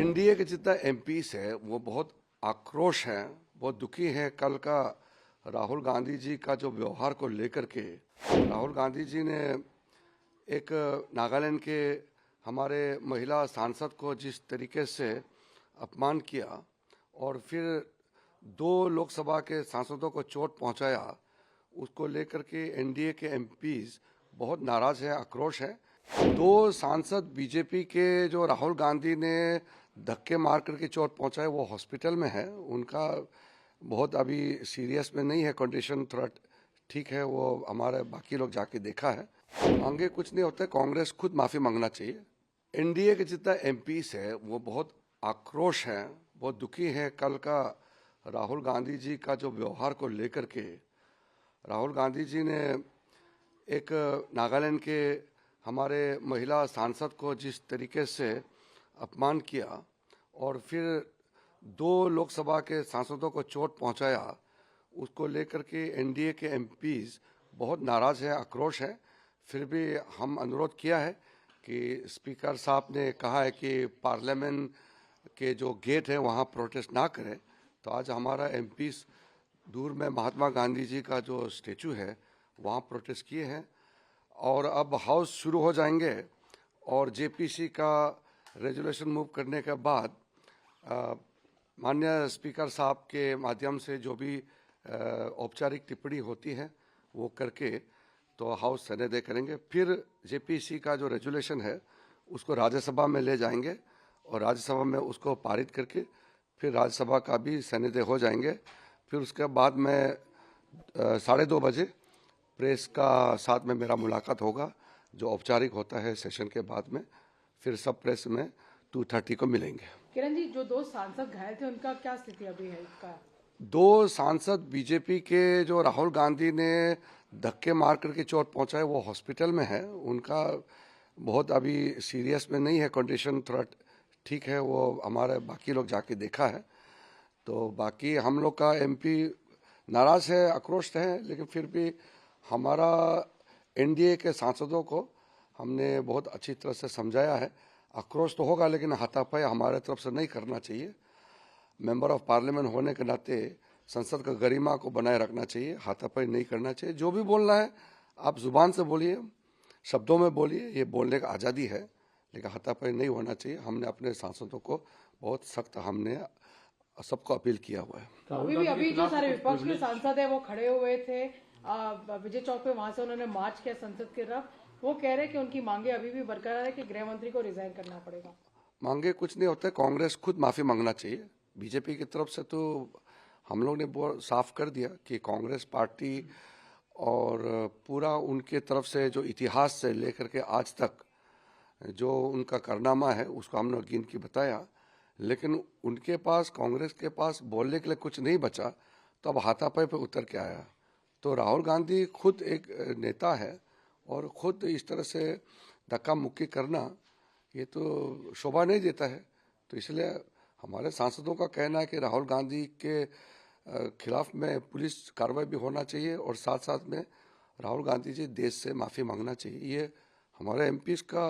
NDA के जितना MPs है वो बहुत आक्रोश हैं, बहुत दुखी हैं। कल का राहुल गांधी जी का जो व्यवहार को लेकर के राहुल गांधी जी ने एक नागालैंड के हमारे महिला सांसद को जिस तरीके से अपमान किया और फिर दो लोकसभा के सांसदों को चोट पहुंचाया, उसको लेकर के एनडीए के एमपीज बहुत नाराज है, आक्रोश है। दो सांसद बीजेपी के जो राहुल गांधी ने धक्के मार करके चोट पहुंचाए वो हॉस्पिटल में है। उनका बहुत अभी सीरियस में नहीं है, कंडीशन थोड़ा ठीक है। वो हमारे बाकी लोग जाके देखा है। मांगे कुछ नहीं होते, कांग्रेस खुद माफी मांगना चाहिए। एनडीए के जितना एमपीस है वो बहुत आक्रोश हैं, बहुत दुखी हैं। कल का राहुल गांधी जी का जो व्यवहार को लेकर के राहुल गांधी जी ने एक नागालैंड के हमारे महिला सांसद को जिस तरीके से अपमान किया और फिर दो लोकसभा के सांसदों को चोट पहुंचाया, उसको लेकर के एनडीए के एमपीज बहुत नाराज है, आक्रोश है। फिर भी हम अनुरोध किया है कि स्पीकर साहब ने कहा है कि पार्लियामेंट के जो गेट है वहाँ प्रोटेस्ट ना करें, तो आज हमारा एमपीज दूर में महात्मा गांधी जी का जो स्टेचू है वहाँ प्रोटेस्ट किए हैं। और अब हाउस शुरू हो जाएंगे और जेपीसी का रेजोल्यूशन मूव करने के बाद माननीय स्पीकर साहब के माध्यम से जो भी औपचारिक टिप्पणी होती है वो करके तो हाउस संसदीय करेंगे। फिर जेपीसी का जो रेजोल्यूशन है उसको राज्यसभा में ले जाएंगे और राज्यसभा में उसको पारित करके फिर राज्यसभा का भी संसदीय हो जाएंगे। फिर उसके बाद में 2:30 बजे प्रेस का साथ में मेरा मुलाकात होगा, जो औपचारिक होता है सेशन के बाद में। फिर सब प्रेस में 2:30 को मिलेंगे। किरण जी, जो दो सांसद घायल थे उनका क्या स्थिति अभी है इसका? दो सांसद बीजेपी के जो राहुल गांधी ने धक्के मार करके चोट पहुंचाए वो हॉस्पिटल में है। उनका बहुत अभी सीरियस में नहीं है, कंडीशन थोड़ा ठीक है। वो हमारे बाकी लोग जाके देखा है। तो बाकी हम लोग का एमपी नाराज है, आक्रोश है, लेकिन फिर भी हमारा एनडीए के सांसदों को हमने बहुत अच्छी तरह से समझाया है। आक्रोश तो होगा लेकिन हाथापाई हमारे तरफ से नहीं करना चाहिए। मेंबर ऑफ पार्लियामेंट होने के नाते संसद का गरिमा को बनाए रखना चाहिए, हाथापाई नहीं करना चाहिए। जो भी बोलना है आप जुबान से बोलिए, शब्दों में बोलिए, ये बोलने का आज़ादी है, लेकिन हाथापाई नहीं होना चाहिए। हमने अपने सांसदों को बहुत सख्त हमने सबको अपील किया हुआ है। तो अभी जो सारे विपक्ष के सांसद है वो खड़े हुए थे विजय चौक पे, वहां से उन्होंने मार्च किया संसद की तरफ। वो कह रहे हैं कि उनकी मांगे अभी भी बरकरार है कि गृह मंत्री को रिजाइन करना पड़ेगा। मांगे कुछ नहीं होते, कांग्रेस खुद माफी मांगना चाहिए। बीजेपी की तरफ से तो हम लोग ने बहुत साफ कर दिया कि कांग्रेस पार्टी और पूरा उनके तरफ से जो इतिहास से लेकर के आज तक जो उनका कारनामा है उसको हमने गिन के बताया, लेकिन उनके पास, कांग्रेस के पास बोलने के लिए कुछ नहीं बचा, तो अब हाथापाई पे उतर के आया। तो राहुल गांधी खुद एक नेता है और खुद इस तरह से धक्का मुक्की करना ये तो शोभा नहीं देता है। तो इसलिए हमारे सांसदों का कहना है कि राहुल गांधी के खिलाफ में पुलिस कार्रवाई भी होना चाहिए और साथ साथ में राहुल गांधी जी देश से माफ़ी मांगना चाहिए। ये हमारे एमपीज का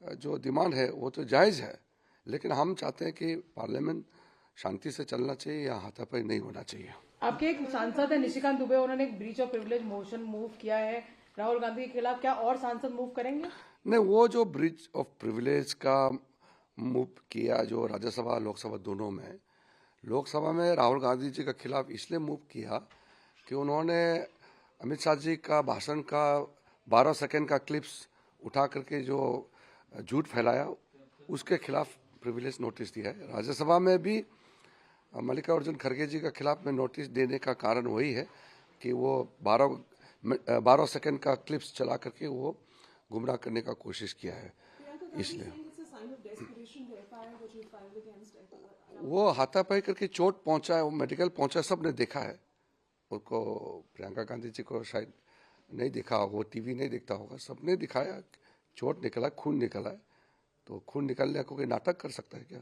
जो डिमांड है वो तो जायज़ है, लेकिन हम चाहते हैं कि पार्लियामेंट शांति से चलना चाहिए, या हाथापाई नहीं होना चाहिए। आपके एक सांसद है निशिकांत दुबे, उन्होंने एक breach of privilege motion move किया है राहुल गांधी के खिलाफ। क्या और सांसद मूव करेंगे? नहीं, वो जो ब्रीच ऑफ प्रिविलेज का मूव किया जो राज्यसभा लोकसभा दोनों में, लोकसभा में राहुल गांधी जी के खिलाफ इसलिए मूव किया कि उन्होंने अमित शाह जी का भाषण का 12 सेकंड का क्लिप्स उठा करके जो झूठ फैलाया, उसके खिलाफ प्रिविलेज नोटिस दिया है। राज्यसभा में भी मल्लिकार्जुन खड़गे जी के खिलाफ में नोटिस देने का कारण वही है कि वो 12 सेकंड का क्लिप्स चला करके वो गुमराह करने का कोशिश किया है। इसलिए वो हाथापाई करके चोट पहुंचा है, वो मेडिकल पहुंचा, सबने देखा है उसको। प्रियंका गांधी जी को शायद नहीं देखा होगा, वो टीवी नहीं देखता होगा, सबने दिखाया चोट निकला, खून निकला है। तो खून निकलने को कोई नाटक कर सकता है क्या?